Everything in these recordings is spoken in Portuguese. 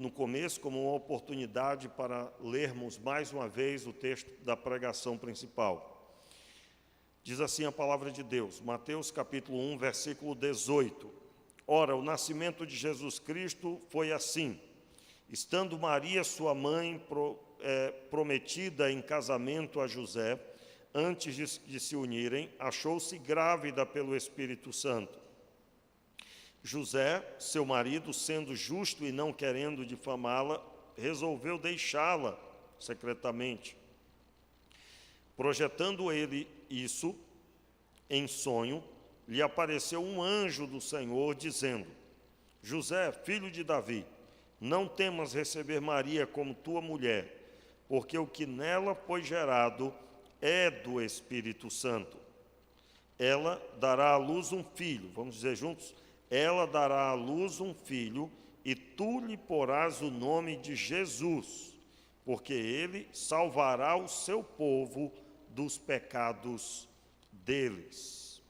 no começo como uma oportunidade para lermos mais uma vez o texto da pregação principal. Diz assim a palavra de Deus, Mateus capítulo 1, versículo 18. Ora, o nascimento de Jesus Cristo foi assim. Estando Maria, sua mãe, prometida em casamento a José, antes de se unirem, achou-se grávida pelo Espírito Santo. José, seu marido, sendo justo e não querendo difamá-la, resolveu deixá-la secretamente. Projetando ele isso, em sonho, lhe apareceu um anjo do Senhor, dizendo: José, filho de Davi, não temas receber Maria como tua mulher, porque o que nela foi gerado é do Espírito Santo. Ela dará à luz um filho, vamos dizer juntos? Ela dará à luz um filho, e tu lhe porás o nome de Jesus, porque ele salvará o seu povo dos pecados deles.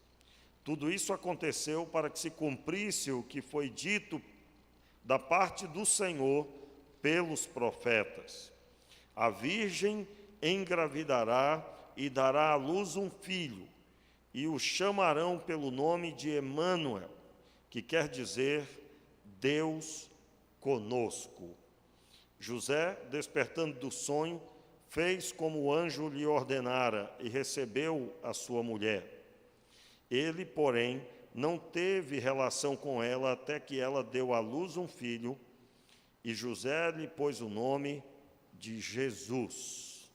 Tudo isso aconteceu para que se cumprisse o que foi dito da parte do Senhor pelos profetas. A virgem engravidará e dará à luz um filho, e o chamarão pelo nome de Emanuel, que quer dizer Deus conosco. José, despertando do sonho, fez como o anjo lhe ordenara e recebeu a sua mulher. Ele, porém, não teve relação com ela até que ela deu à luz um filho, e José lhe pôs o nome de Jesus.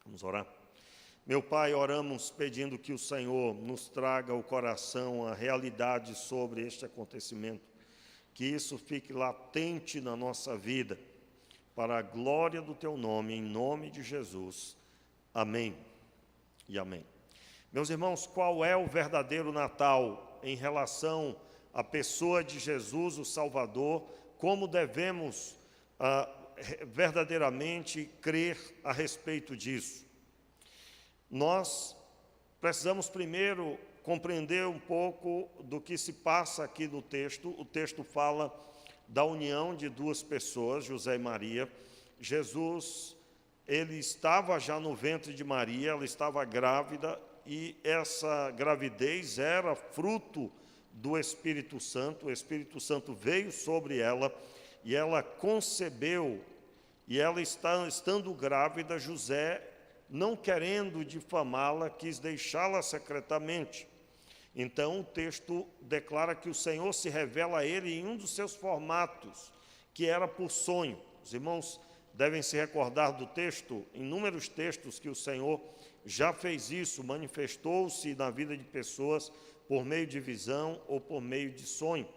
Vamos orar? Meu Pai, oramos pedindo que o Senhor nos traga ao coração a realidade sobre este acontecimento, que isso fique latente na nossa vida, para a glória do Teu nome, em nome de Jesus. Amém e amém. Meus irmãos, qual é o verdadeiro Natal em relação à pessoa de Jesus, o Salvador? Como devemos verdadeiramente crer a respeito disso? Nós precisamos primeiro compreender um pouco do que se passa aqui no texto. O texto fala da união de duas pessoas, José e Maria. Jesus, ele estava já no ventre de Maria, ela estava grávida, e essa gravidez era fruto do Espírito Santo. O Espírito Santo veio sobre ela e ela concebeu, e ela estando grávida, José, não querendo difamá-la, quis deixá-la secretamente. Então o texto declara que o Senhor se revela a ele em um dos seus formatos, que era por sonho. Os irmãos devem se recordar do texto, inúmeros textos que o Senhor já fez isso, manifestou-se na vida de pessoas por meio de visão ou por meio de sonho.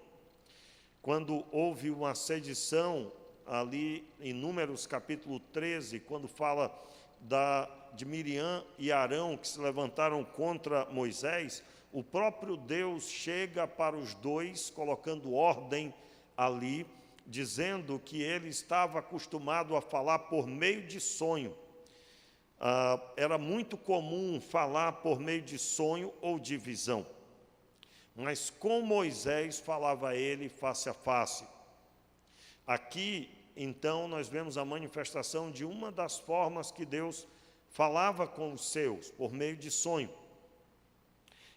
Quando houve uma sedição ali em Números capítulo 13, quando fala de Miriam e Arão que se levantaram contra Moisés, o próprio Deus chega para os dois, colocando ordem ali, dizendo que ele estava acostumado a falar por meio de sonho. Era muito comum falar por meio de sonho ou de visão, mas com Moisés falava ele face a face. Aqui, então, nós vemos a manifestação de uma das formas que Deus falava com os seus, por meio de sonho.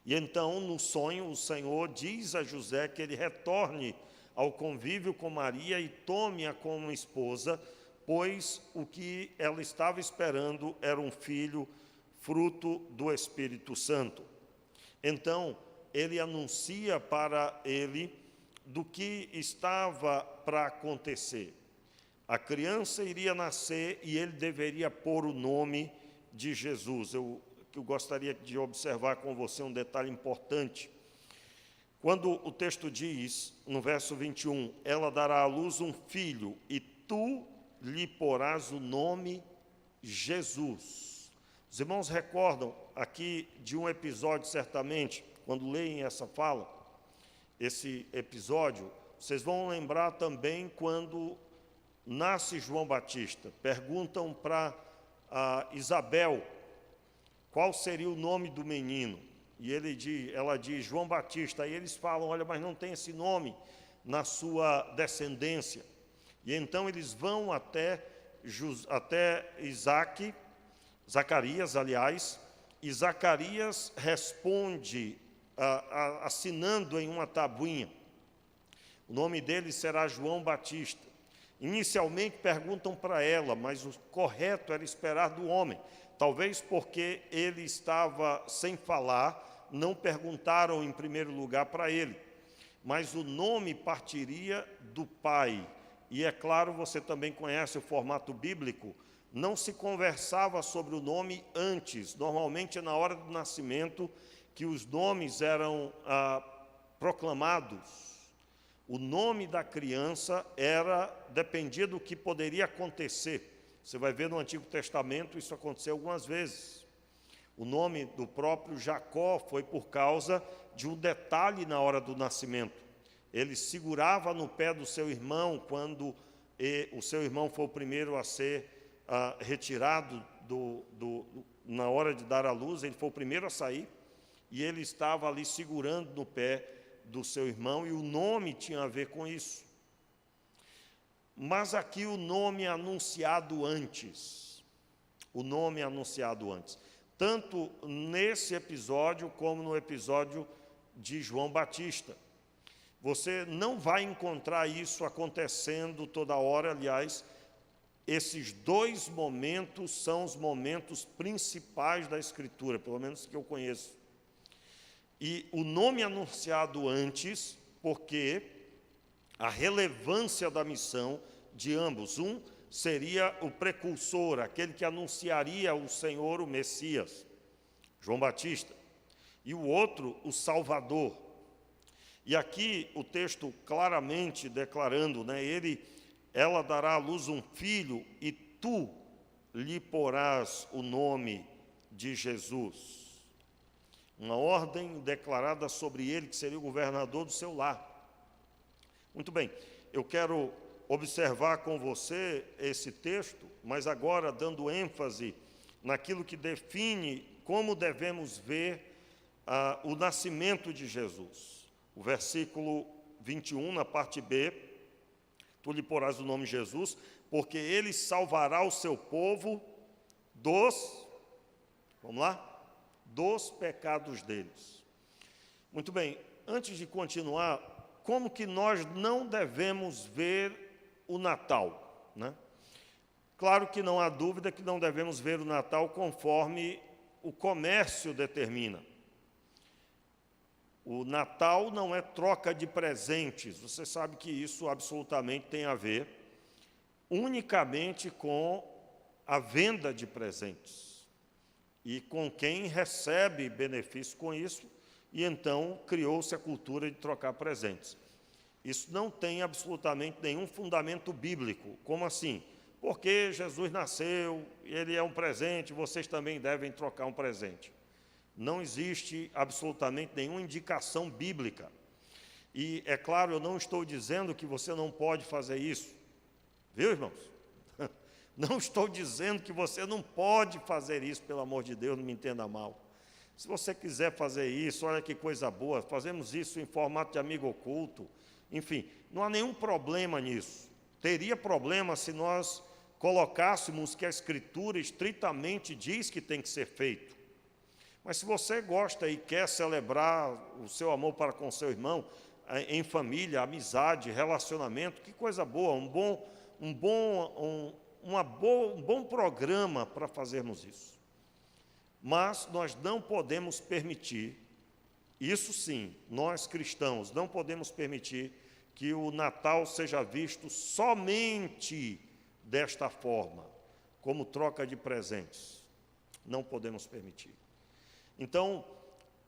E então, no sonho, o Senhor diz a José que ele retorne ao convívio com Maria e tome-a como esposa, pois o que ela estava esperando era um filho fruto do Espírito Santo. Então, ele anuncia para ele do que estava para acontecer. A criança iria nascer e ele deveria pôr o nome de Jesus. Eu gostaria de observar com você um detalhe importante. Quando o texto diz, no verso 21, ela dará à luz um filho e tu lhe porás o nome Jesus. Os irmãos recordam aqui de um episódio, certamente, quando leem essa fala, esse episódio, vocês vão lembrar também quando nasce João Batista. Perguntam para Isabel qual seria o nome do menino. E ela diz João Batista. Aí eles falam, olha, mas não tem esse nome na sua descendência. E então eles vão até Zacarias, aliás, e Zacarias responde assinando em uma tabuinha. O nome dele será João Batista. Inicialmente perguntam para ela, mas o correto era esperar do homem. Talvez porque ele estava sem falar, não perguntaram em primeiro lugar para ele. Mas o nome partiria do pai. E é claro, você também conhece o formato bíblico, não se conversava sobre o nome antes. Normalmente é na hora do nascimento que os nomes eram proclamados. O nome da criança dependia do que poderia acontecer. Você vai ver no Antigo Testamento, isso aconteceu algumas vezes. O nome do próprio Jacó foi por causa de um detalhe na hora do nascimento. Ele segurava no pé do seu irmão quando o seu irmão foi o primeiro a ser retirado na hora de dar à luz. Ele foi o primeiro a sair e ele estava ali segurando no pé do seu irmão, e o nome tinha a ver com isso. Mas aqui o nome é anunciado antes. O nome é anunciado antes. Tanto nesse episódio como no episódio de João Batista. Você não vai encontrar isso acontecendo toda hora. Aliás, esses dois momentos são os momentos principais da Escritura, pelo menos que eu conheço. E o nome anunciado antes, porque a relevância da missão de ambos. Um seria o precursor, aquele que anunciaria o Senhor, o Messias, João Batista. E o outro, o Salvador. E aqui o texto claramente declarando, ela dará à luz um filho e tu lhe porás o nome de Jesus. Uma ordem declarada sobre ele, que seria o governador do seu lar. Muito bem, eu quero observar com você esse texto, mas agora dando ênfase naquilo que define como devemos ver o nascimento de Jesus. O versículo 21, na parte B, tu lhe porás o nome Jesus, porque ele salvará o seu povo dos pecados deles. Muito bem, antes de continuar, como que nós não devemos ver o Natal, Claro que não há dúvida que não devemos ver o Natal conforme o comércio determina. O Natal não é troca de presentes. Você sabe que isso absolutamente tem a ver unicamente com a venda de presentes e com quem recebe benefício com isso, e então criou-se a cultura de trocar presentes. Isso não tem absolutamente nenhum fundamento bíblico. Como assim? Porque Jesus nasceu, ele é um presente, vocês também devem trocar um presente. Não existe absolutamente nenhuma indicação bíblica. E, é claro, eu não estou dizendo que você não pode fazer isso. Viu, irmãos? Não estou dizendo que você não pode fazer isso, pelo amor de Deus, não me entenda mal. Se você quiser fazer isso, olha que coisa boa, fazemos isso em formato de amigo oculto. Enfim, não há nenhum problema nisso. Teria problema se nós colocássemos que a Escritura estritamente diz que tem que ser feito. Mas se você gosta e quer celebrar o seu amor para com seu irmão, em família, amizade, relacionamento, que coisa boa, um bom programa para fazermos isso. Mas nós não podemos permitir, isso sim, nós cristãos, não podemos permitir que o Natal seja visto somente desta forma, como troca de presentes. Não podemos permitir. Então,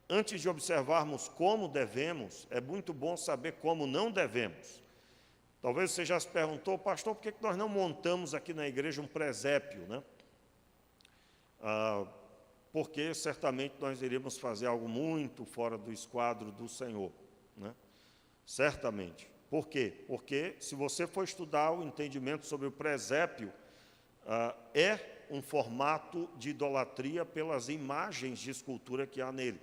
antes de observarmos como devemos, é muito bom saber como não devemos. Talvez você já se perguntou, pastor, por que nós não montamos aqui na igreja um presépio, Porque certamente nós iríamos fazer algo muito fora do esquadro do Senhor, Certamente. Por quê? Porque se você for estudar o entendimento sobre o presépio, é um formato de idolatria pelas imagens de escultura que há nele.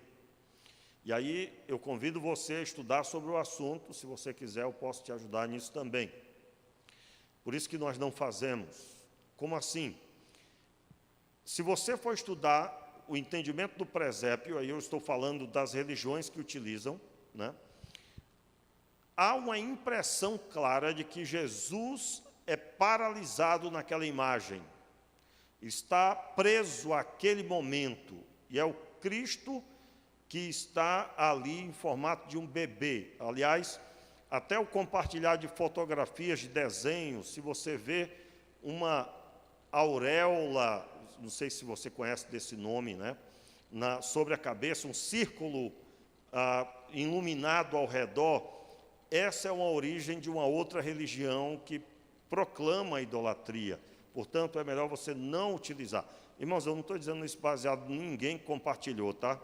E aí eu convido você a estudar sobre o assunto. Se você quiser, eu posso te ajudar nisso também. Por isso que nós não fazemos. Como assim? Se você for estudar o entendimento do presépio, aí eu estou falando das religiões que utilizam, né? Há uma impressão clara de que Jesus é paralisado naquela imagem, está preso àquele momento, e é o Cristo que está ali em formato de um bebê. Aliás, até o compartilhar de fotografias, de desenhos, se você vê uma auréola, não sei se você conhece desse nome, né? Sobre a cabeça, um círculo iluminado ao redor, essa é uma origem de uma outra religião que proclama a idolatria. Portanto, é melhor você não utilizar. Irmãos, eu não estou dizendo isso baseado em ninguém que compartilhou, tá?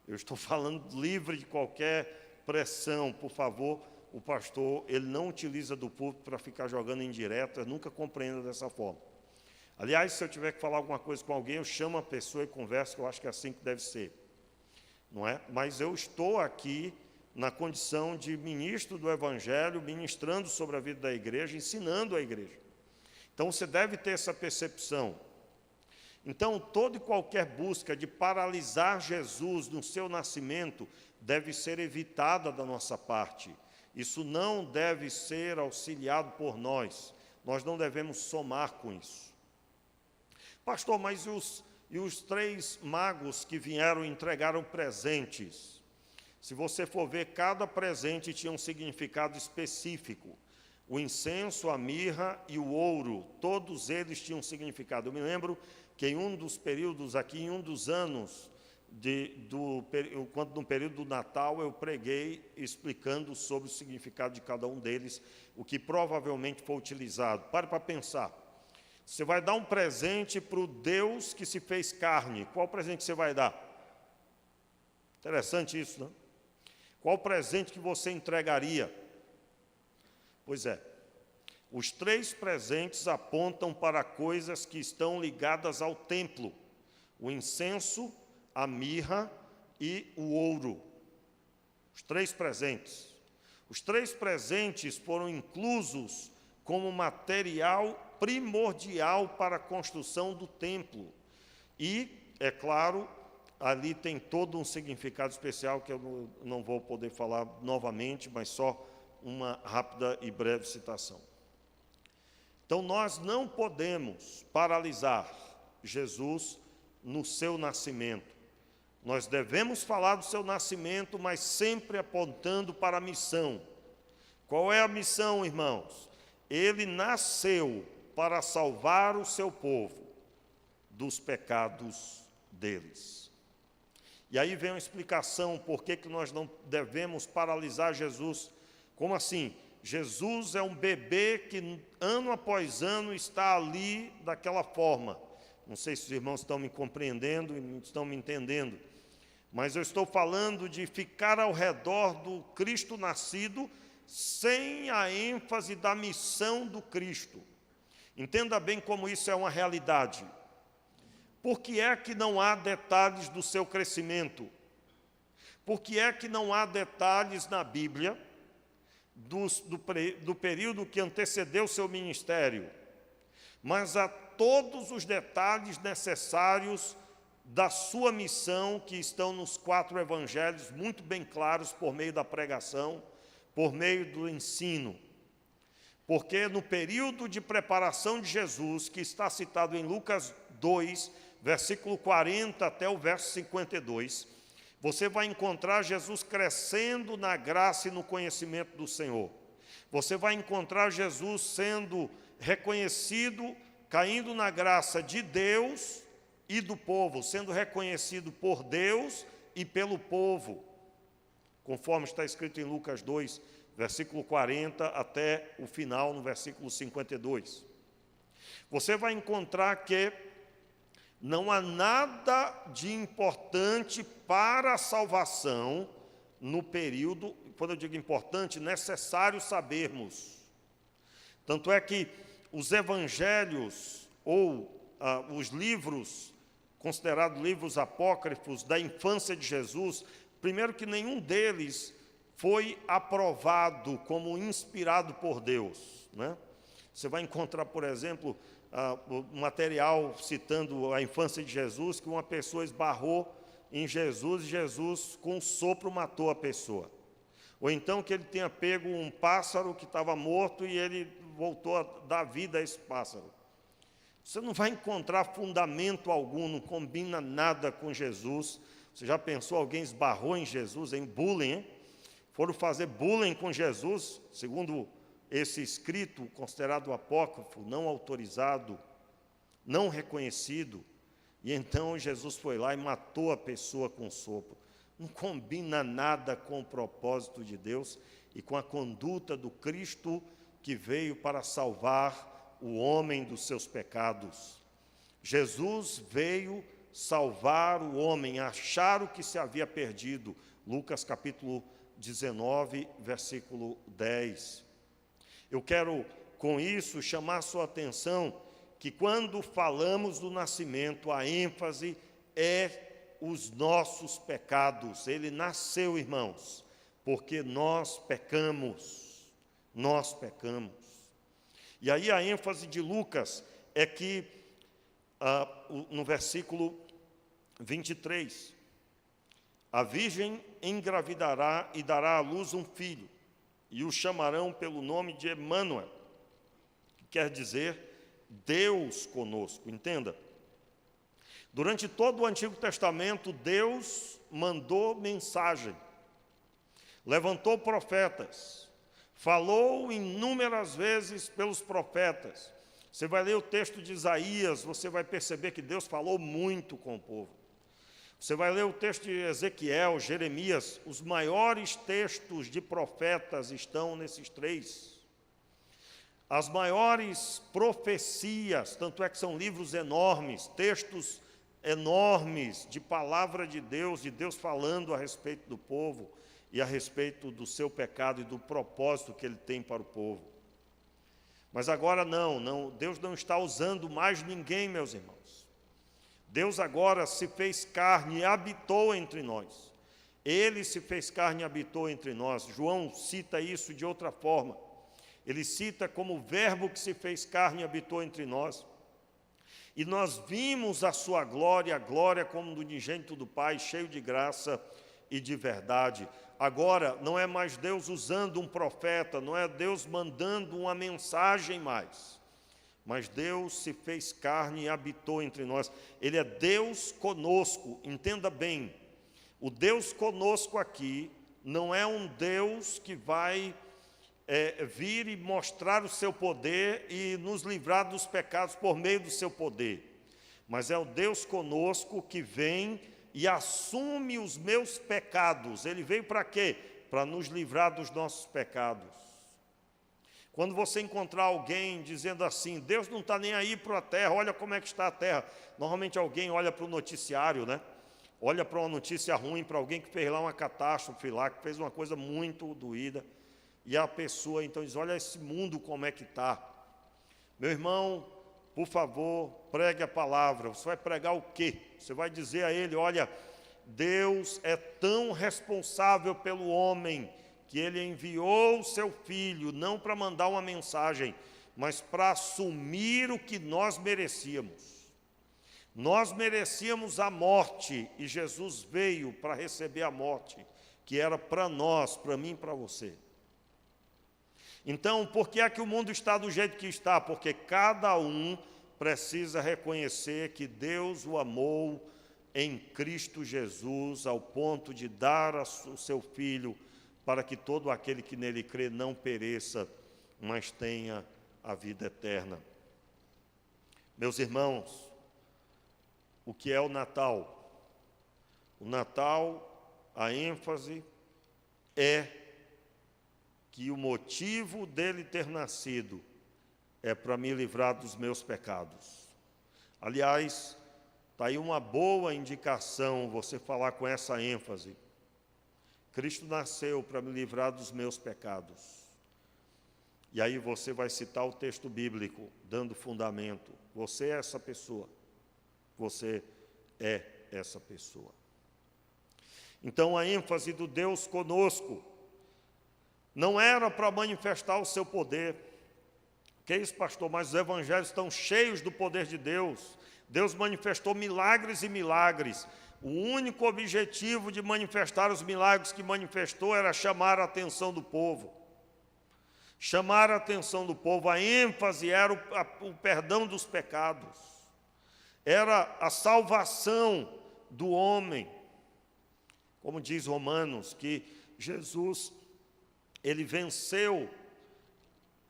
Eu estou falando livre de qualquer pressão, por favor. O pastor, ele não utiliza do púlpito para ficar jogando indireto, eu nunca compreendo dessa forma. Aliás, se eu tiver que falar alguma coisa com alguém, eu chamo a pessoa e converso, que eu acho que é assim que deve ser. Não é? Mas eu estou aqui na condição de ministro do Evangelho, ministrando sobre a vida da igreja, ensinando a igreja. Então, você deve ter essa percepção. Então, toda e qualquer busca de paralisar Jesus no seu nascimento deve ser evitada da nossa parte. Isso não deve ser auxiliado por nós. Nós não devemos somar com isso. Pastor, mas os 3 magos que vieram e entregaram presentes? Se você for ver, cada presente tinha um significado específico. O incenso, a mirra e o ouro, todos eles tinham um significado. Eu me lembro que em um dos períodos aqui, em um dos anos, quando no período do Natal, eu preguei explicando sobre o significado de cada um deles, o que provavelmente foi utilizado. Pare para pensar. Você vai dar um presente para o Deus que se fez carne. Qual presente você vai dar? Interessante isso, não? Qual presente que você entregaria? Pois é, os 3 presentes apontam para coisas que estão ligadas ao templo: o incenso, a mirra e o ouro. Os 3 presentes. Os 3 presentes foram inclusos como material primordial para a construção do templo. E, é claro, ali tem todo um significado especial que eu não vou poder falar novamente, mas só uma rápida e breve citação. Então, nós não podemos paralisar Jesus no seu nascimento. Nós devemos falar do seu nascimento, mas sempre apontando para a missão. Qual é a missão, irmãos? Ele nasceu para salvar o seu povo dos pecados deles. E aí vem uma explicação por que nós não devemos paralisar Jesus. Como assim? Jesus é um bebê que ano após ano está ali daquela forma. Não sei se os irmãos estão me compreendendo e estão me entendendo, mas eu estou falando de ficar ao redor do Cristo nascido sem a ênfase da missão do Cristo. Entenda bem como isso é uma realidade. Por que é que não há detalhes do seu crescimento? Por que é que não há detalhes na Bíblia do período que antecedeu o seu ministério? Mas há todos os detalhes necessários da sua missão que estão nos 4 evangelhos, muito bem claros por meio da pregação, por meio do ensino. Porque no período de preparação de Jesus, que está citado em Lucas 2, versículo 40 até o verso 52, você vai encontrar Jesus crescendo na graça e no conhecimento do Senhor. Você vai encontrar Jesus sendo reconhecido, caindo na graça de Deus e do povo, sendo reconhecido por Deus e pelo povo, conforme está escrito em Lucas 2, versículo 40 até o final, no versículo 52. Você vai encontrar que não há nada de importante para a salvação no período, quando eu digo importante, necessário sabermos. Tanto é que os evangelhos, ou os livros, considerados livros apócrifos da infância de Jesus, primeiro que nenhum deles foi aprovado como inspirado por Deus, né? Você vai encontrar, por exemplo, o material citando a infância de Jesus, que uma pessoa esbarrou em Jesus e Jesus, com um sopro, matou a pessoa. Ou então que ele tenha pego um pássaro que estava morto e ele voltou a dar vida a esse pássaro. Você não vai encontrar fundamento algum, não combina nada com Jesus. Você já pensou, alguém esbarrou em Jesus, em bullying, hein? Foram fazer bullying com Jesus, segundo esse escrito considerado apócrifo, não autorizado, não reconhecido, e então Jesus foi lá e matou a pessoa com sopro. Não combina nada com o propósito de Deus e com a conduta do Cristo que veio para salvar o homem dos seus pecados. Jesus veio salvar o homem, achar o que se havia perdido. Lucas capítulo 19, versículo 10. Eu quero, com isso, chamar a sua atenção que quando falamos do nascimento, a ênfase é os nossos pecados. Ele nasceu, irmãos, porque nós pecamos. Nós pecamos. E aí a ênfase de Lucas é que, no versículo 23, a virgem engravidará e dará à luz um filho, e o chamarão pelo nome de Emanuel, que quer dizer Deus conosco. Entenda, durante todo o Antigo Testamento, Deus mandou mensagem, levantou profetas, falou inúmeras vezes pelos profetas. Você vai ler o texto de Isaías, você vai perceber que Deus falou muito com o povo. Você vai ler o texto de Ezequiel, Jeremias, os maiores textos de profetas estão nesses três. As maiores profecias, tanto é que são livros enormes, textos enormes de palavra de Deus falando a respeito do povo e a respeito do seu pecado e do propósito que ele tem para o povo. Mas agora não, Deus não está usando mais ninguém, meus irmãos. Deus agora se fez carne e habitou entre nós. Ele se fez carne e habitou entre nós. João cita isso de outra forma. Ele cita como o verbo que se fez carne e habitou entre nós. E nós vimos a sua glória, a glória como do unigênito do Pai, cheio de graça e de verdade. Agora, não é mais Deus usando um profeta, não é Deus mandando uma mensagem mais. Mas Deus se fez carne e habitou entre nós. Ele é Deus conosco, entenda bem. O Deus conosco aqui não é um Deus que vai vir e mostrar o seu poder e nos livrar dos pecados por meio do seu poder. Mas é o Deus conosco que vem e assume os meus pecados. Ele veio para quê? Para nos livrar dos nossos pecados. Quando você encontrar alguém dizendo assim, Deus não está nem aí para a terra, olha como é que está a terra. Normalmente alguém olha para o noticiário, né? Olha para uma notícia ruim, para alguém que fez lá uma catástrofe lá, que fez uma coisa muito doída. E a pessoa então diz, olha esse mundo como é que está. Meu irmão, por favor, pregue a palavra. Você vai pregar o quê? Você vai dizer a ele, olha, Deus é tão responsável pelo homem, que ele enviou o seu filho, não para mandar uma mensagem, mas para assumir o que nós merecíamos. Nós merecíamos a morte, e Jesus veio para receber a morte, que era para nós, para mim e para você. Então, por que é que o mundo está do jeito que está? Porque cada um precisa reconhecer que Deus o amou em Cristo Jesus, ao ponto de dar o seu Filho, para que todo aquele que nele crê não pereça, mas tenha a vida eterna. Meus irmãos, o que é o Natal? O Natal, a ênfase é que o motivo dele ter nascido é para me livrar dos meus pecados. Aliás, está aí uma boa indicação você falar com essa ênfase. Cristo nasceu para me livrar dos meus pecados. E aí você vai citar o texto bíblico, dando fundamento. Você é essa pessoa. Você é essa pessoa. Então a ênfase do Deus conosco não era para manifestar o seu poder, Que isso, pastor? Mas os evangelhos estão cheios do poder de Deus. Deus manifestou milagres e milagres. O único objetivo de manifestar os milagres que manifestou era chamar a atenção do povo. Chamar a atenção do povo. A ênfase era o perdão dos pecados. Era a salvação do homem. Como diz Romanos, que Jesus, ele venceu,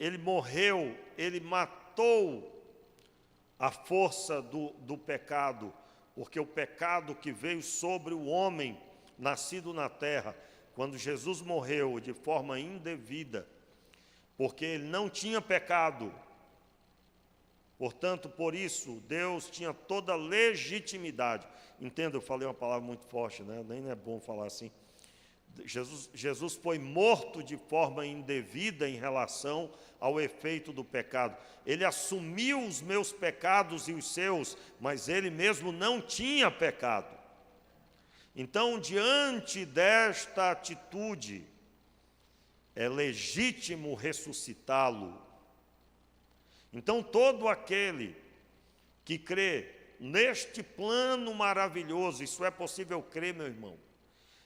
ele morreu, ele matou a força do pecado, porque o pecado que veio sobre o homem nascido na terra, quando Jesus morreu de forma indevida, porque ele não tinha pecado, portanto, por isso, Deus tinha toda a legitimidade. Entenda, eu falei uma palavra muito forte, né? Nem é bom falar assim. Jesus foi morto de forma indevida em relação ao efeito do pecado. Ele assumiu os meus pecados e os seus, mas ele mesmo não tinha pecado. Então, diante desta atitude, é legítimo ressuscitá-lo. Então, todo aquele que crê neste plano maravilhoso, isso é possível crer, meu irmão,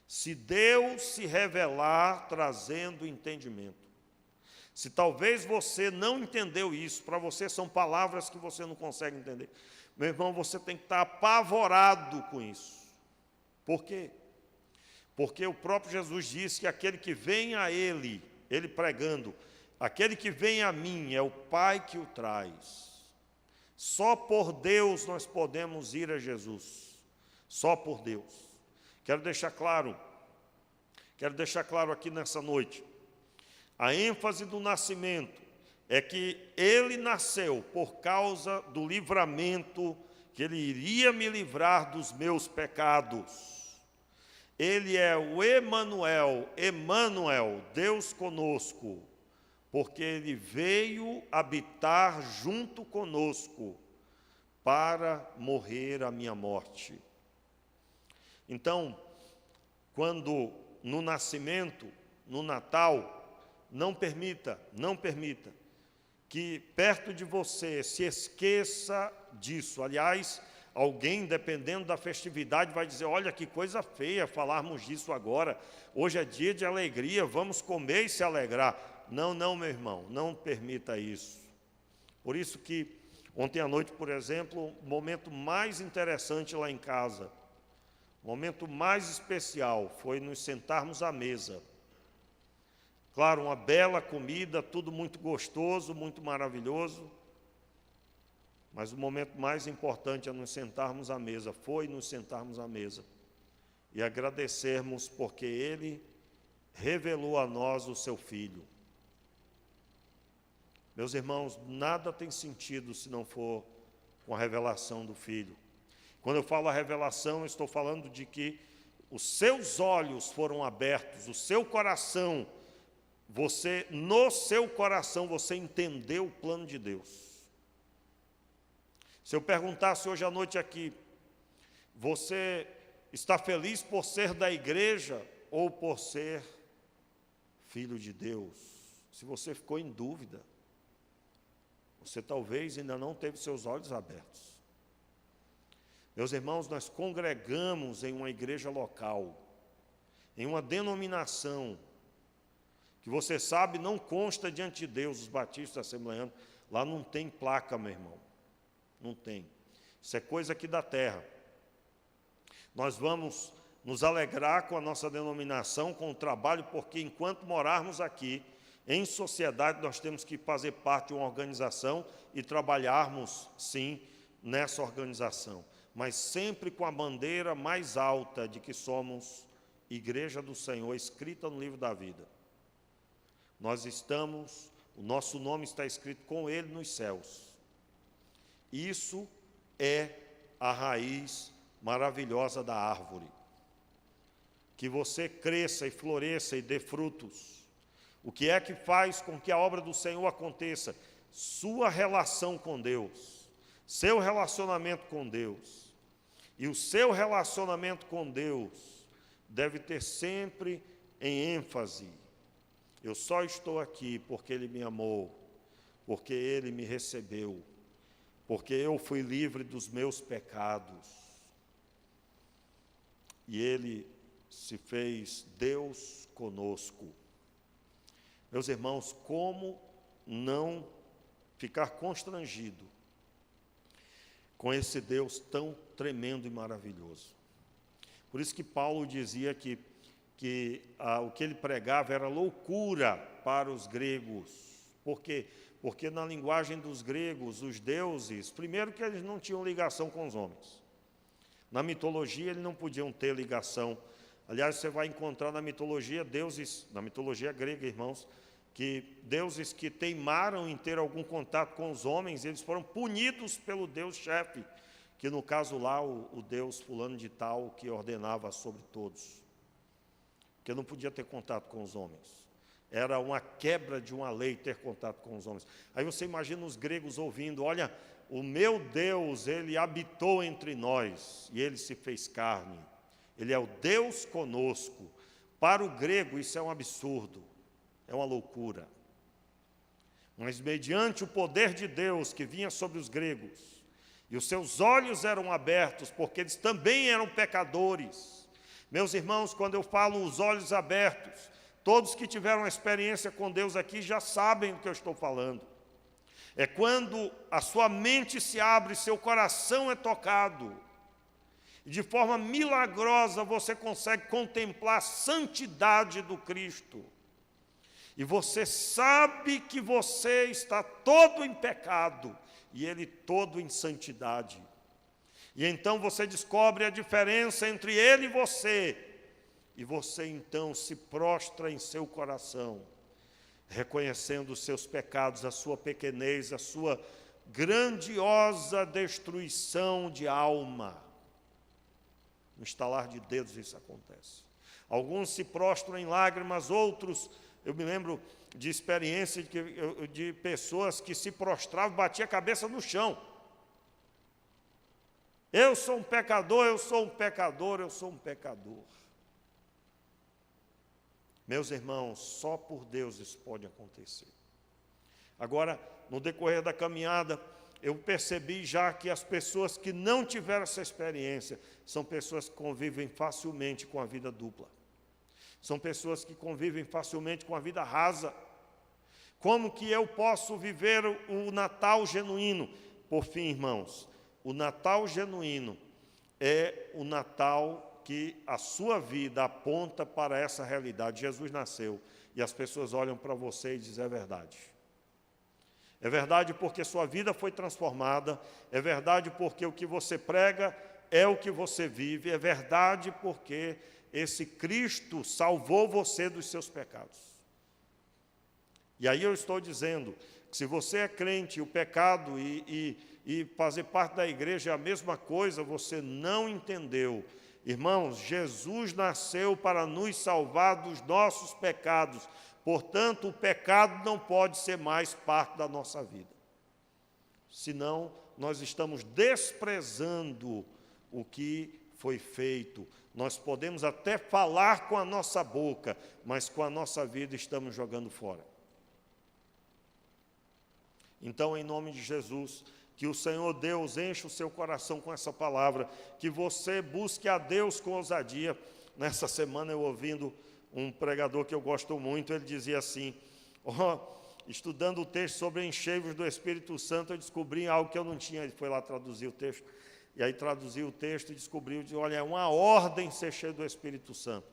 se Deus se revelar trazendo entendimento. Se talvez você não entendeu isso, para você são palavras que você não consegue entender, meu irmão, você tem que estar apavorado com isso. Por quê? Porque o próprio Jesus disse que aquele que vem a Ele pregando, aquele que vem a mim é o Pai que o traz. Só por Deus nós podemos ir a Jesus. Só por Deus. Quero deixar claro aqui nessa noite, a ênfase do nascimento é que ele nasceu por causa do livramento, que ele iria me livrar dos meus pecados. Ele é o Emanuel, Deus conosco, porque ele veio habitar junto conosco para morrer a minha morte. Então, quando no nascimento, no Natal, não permita que perto de você se esqueça disso. Aliás, alguém, dependendo da festividade, vai dizer, olha que coisa feia falarmos disso agora. Hoje é dia de alegria, vamos comer e se alegrar. Não, meu irmão, não permita isso. Por isso que ontem à noite, por exemplo, o momento mais interessante lá em casa, o momento mais especial foi nos sentarmos à mesa. Claro, uma bela comida, tudo muito gostoso, muito maravilhoso, mas o momento mais importante é nos sentarmos à mesa, foi nos sentarmos à mesa e agradecermos porque Ele revelou a nós o Seu Filho. Meus irmãos, nada tem sentido se não for com a revelação do Filho. Quando eu falo a revelação, eu estou falando de que os seus olhos foram abertos, o seu coração, no seu coração, você entendeu o plano de Deus. Se eu perguntasse hoje à noite aqui, você está feliz por ser da igreja ou por ser filho de Deus? Se você ficou em dúvida, você talvez ainda não teve seus olhos abertos. Meus irmãos, nós congregamos em uma igreja local, em uma denominação, que você sabe não consta diante de Deus, os batistas assembleanos, lá não tem placa, meu irmão, não tem. Isso é coisa aqui da terra. Nós vamos nos alegrar com a nossa denominação, com o trabalho, porque enquanto morarmos aqui, em sociedade, nós temos que fazer parte de uma organização e trabalharmos, sim, nessa organização, mas sempre com a bandeira mais alta de que somos Igreja do Senhor, escrita no livro da vida. O nosso nome está escrito com Ele nos céus. Isso é a raiz maravilhosa da árvore. Que você cresça e floresça e dê frutos. O que é que faz com que a obra do Senhor aconteça? Sua relação com Deus, seu relacionamento com Deus. E o seu relacionamento com Deus deve ter sempre em ênfase: eu só estou aqui porque Ele me amou, porque Ele me recebeu, porque eu fui livre dos meus pecados. E Ele se fez Deus conosco. Meus irmãos, como não ficar constrangido com esse Deus tão tremendo e maravilhoso? Por isso que Paulo dizia que o que ele pregava era loucura para os gregos. Por quê? Porque na linguagem dos gregos, os deuses, primeiro que eles não tinham ligação com os homens. Na mitologia, eles não podiam ter ligação. Aliás, você vai encontrar na mitologia deuses, na mitologia grega, irmãos, que deuses que teimaram em ter algum contato com os homens, eles foram punidos pelo Deus-chefe, que no caso lá, o Deus fulano de tal, que ordenava sobre todos. Porque não podia ter contato com os homens. Era uma quebra de uma lei ter contato com os homens. Aí você imagina os gregos ouvindo, olha, o meu Deus, Ele habitou entre nós, e Ele se fez carne. Ele é o Deus conosco. Para o grego, isso é um absurdo, é uma loucura. Mas mediante o poder de Deus que vinha sobre os gregos, e os seus olhos eram abertos, porque eles também eram pecadores. Meus irmãos, quando eu falo os olhos abertos, todos que tiveram uma experiência com Deus aqui já sabem do que eu estou falando. É quando a sua mente se abre, seu coração é tocado, e de forma milagrosa você consegue contemplar a santidade do Cristo. E você sabe que você está todo em pecado, e Ele todo em santidade. E então você descobre a diferença entre Ele e você então se prostra em seu coração, reconhecendo os seus pecados, a sua pequenez, a sua grandiosa destruição de alma. No estalar de dedos isso acontece. Alguns se prostram em lágrimas, outros, eu me lembro de experiência de pessoas que se prostravam, batiam a cabeça no chão. Eu sou um pecador, eu sou um pecador, eu sou um pecador. Meus irmãos, só por Deus isso pode acontecer. Agora, no decorrer da caminhada, eu percebi já que as pessoas que não tiveram essa experiência são pessoas que convivem facilmente com a vida dupla. São pessoas que convivem facilmente com a vida rasa. Como que eu posso viver o Natal genuíno? Por fim, irmãos, o Natal genuíno é o Natal que a sua vida aponta para essa realidade. Jesus nasceu e as pessoas olham para você e dizem, é verdade. É verdade porque sua vida foi transformada, é verdade porque o que você prega é o que você vive, é verdade porque esse Cristo salvou você dos seus pecados. E aí eu estou dizendo que se você é crente, o pecado e fazer parte da igreja é a mesma coisa, você não entendeu. Irmãos, Jesus nasceu para nos salvar dos nossos pecados. Portanto, o pecado não pode ser mais parte da nossa vida. Senão, nós estamos desprezando o que foi feito. Nós podemos até falar com a nossa boca, mas com a nossa vida estamos jogando fora. Então, em nome de Jesus, que o Senhor Deus enche o seu coração com essa palavra, que você busque a Deus com ousadia. Nessa semana, eu ouvindo um pregador que eu gosto muito, ele dizia assim, estudando o texto sobre encheios do Espírito Santo, eu descobri algo que eu não tinha. Ele foi lá traduzir o texto, e aí traduziu o texto e descobriu, olha, é uma ordem ser cheio do Espírito Santo.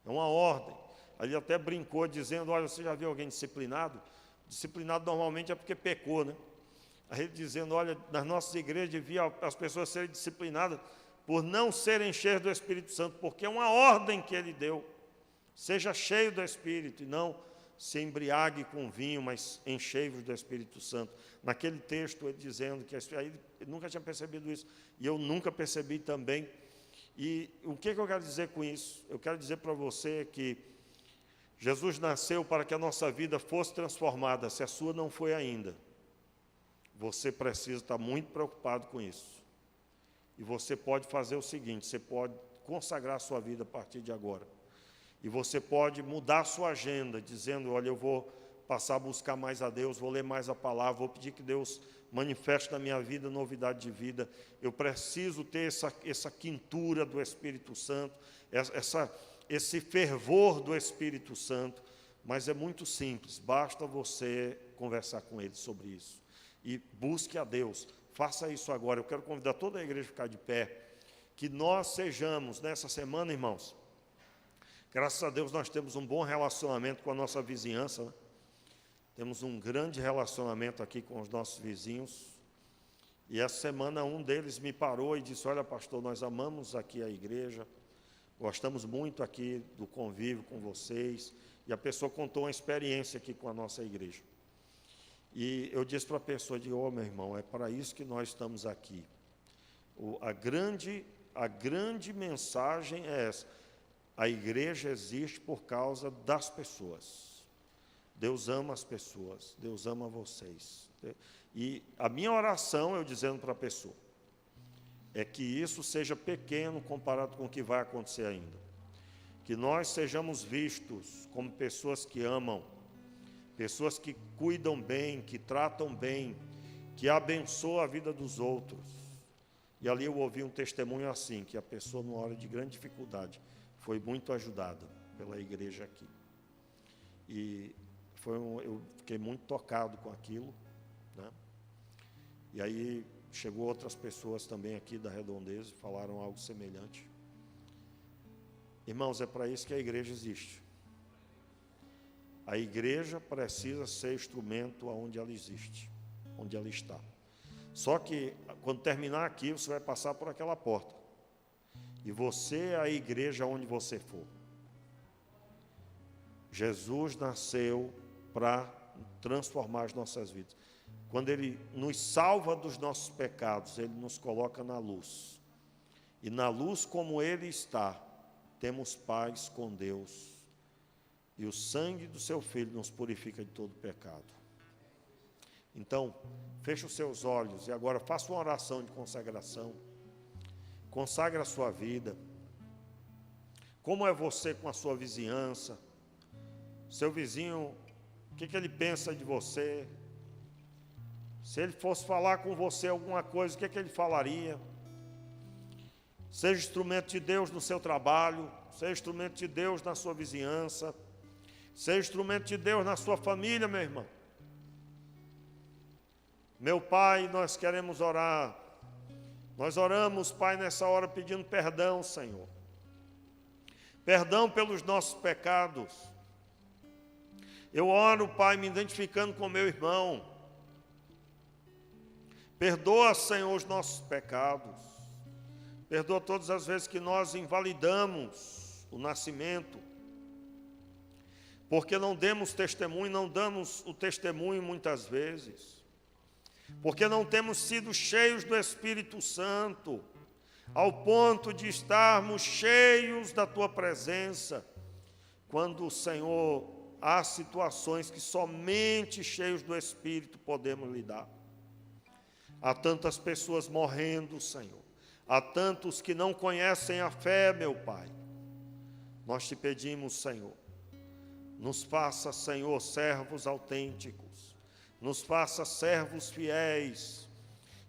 É uma ordem. Aí ele até brincou dizendo, olha, você já viu alguém disciplinado? Disciplinado normalmente é porque pecou, né? Aí ele dizendo, olha, nas nossas igrejas devia as pessoas serem disciplinadas por não serem cheias do Espírito Santo, porque é uma ordem que ele deu. Seja cheio do Espírito e não se embriague com vinho, mas enchei-vos do Espírito Santo. Naquele texto, ele dizendo que ele nunca tinha percebido isso, e eu nunca percebi também. E o que eu quero dizer com isso? Eu quero dizer para você que Jesus nasceu para que a nossa vida fosse transformada. Se a sua não foi ainda, você precisa estar muito preocupado com isso. E você pode fazer o seguinte, você pode consagrar a sua vida a partir de agora. E você pode mudar a sua agenda, dizendo, olha, eu vou passar a buscar mais a Deus, vou ler mais a palavra, vou pedir que Deus manifeste na minha vida novidade de vida. Eu preciso ter essa quintura do Espírito Santo, esse fervor do Espírito Santo. Mas é muito simples, basta você conversar com Ele sobre isso. E busque a Deus, faça isso agora. Eu quero convidar toda a igreja a ficar de pé, que nós sejamos, nessa semana, irmãos, graças a Deus nós temos um bom relacionamento com a nossa vizinhança, né? Temos um grande relacionamento aqui com os nossos vizinhos. E essa semana um deles me parou e disse: olha, pastor, nós amamos aqui a igreja, gostamos muito aqui do convívio com vocês. E a pessoa contou uma experiência aqui com a nossa igreja. E eu disse para a pessoa, meu irmão, é para isso que nós estamos aqui. A grande mensagem é essa: a igreja existe por causa das pessoas. Deus ama as pessoas, Deus ama vocês. E a minha oração, eu dizendo para a pessoa, é que isso seja pequeno comparado com o que vai acontecer ainda. Que nós sejamos vistos como pessoas que amam, pessoas que cuidam bem, que tratam bem, que abençoam a vida dos outros. E ali eu ouvi um testemunho assim, que a pessoa, numa hora de grande dificuldade, foi muito ajudada pela igreja aqui. E eu fiquei muito tocado com aquilo, né? E aí chegou outras pessoas também aqui da Redondeza e falaram algo semelhante. Irmãos, é para isso que a igreja existe. A igreja precisa ser instrumento onde ela existe, onde ela está. Só que, quando terminar aqui, você vai passar por aquela porta. E você é a igreja onde você for. Jesus nasceu para transformar as nossas vidas. Quando Ele nos salva dos nossos pecados, Ele nos coloca na luz. E na luz como Ele está, temos paz com Deus, e o sangue do seu Filho nos purifica de todo pecado. Então, feche os seus olhos e agora faça uma oração de consagração. Consagre a sua vida. Como é você com a sua vizinhança? Seu vizinho, o que ele pensa de você? Se ele fosse falar com você alguma coisa, o que ele falaria? Seja instrumento de Deus no seu trabalho, seja instrumento de Deus na sua vizinhança, seja instrumento de Deus na sua família, meu irmão. Meu Pai, nós queremos orar. Nós oramos, Pai, nessa hora pedindo perdão, Senhor. Perdão pelos nossos pecados. Eu oro, Pai, me identificando com meu irmão. Perdoa, Senhor, os nossos pecados. Perdoa todas as vezes que nós invalidamos o nascimento, porque não demos testemunho, não damos o testemunho muitas vezes, porque não temos sido cheios do Espírito Santo, ao ponto de estarmos cheios da Tua presença, quando, Senhor, há situações que somente cheios do Espírito podemos lidar. Há tantas pessoas morrendo, Senhor. Há tantos que não conhecem a fé, meu Pai. Nós te pedimos, Senhor, nos faça, Senhor, servos autênticos, nos faça servos fiéis,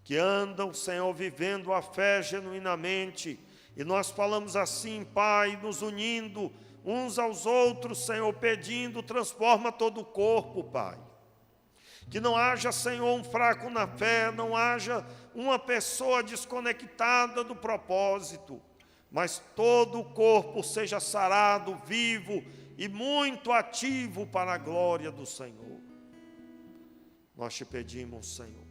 que andam, Senhor, vivendo a fé genuinamente. E nós falamos assim, Pai, nos unindo uns aos outros, Senhor, pedindo, transforma todo o corpo, Pai. Que não haja, Senhor, um fraco na fé, não haja uma pessoa desconectada do propósito, mas todo o corpo seja sarado, vivo e muito ativo para a glória do Senhor. Nós te pedimos, Senhor,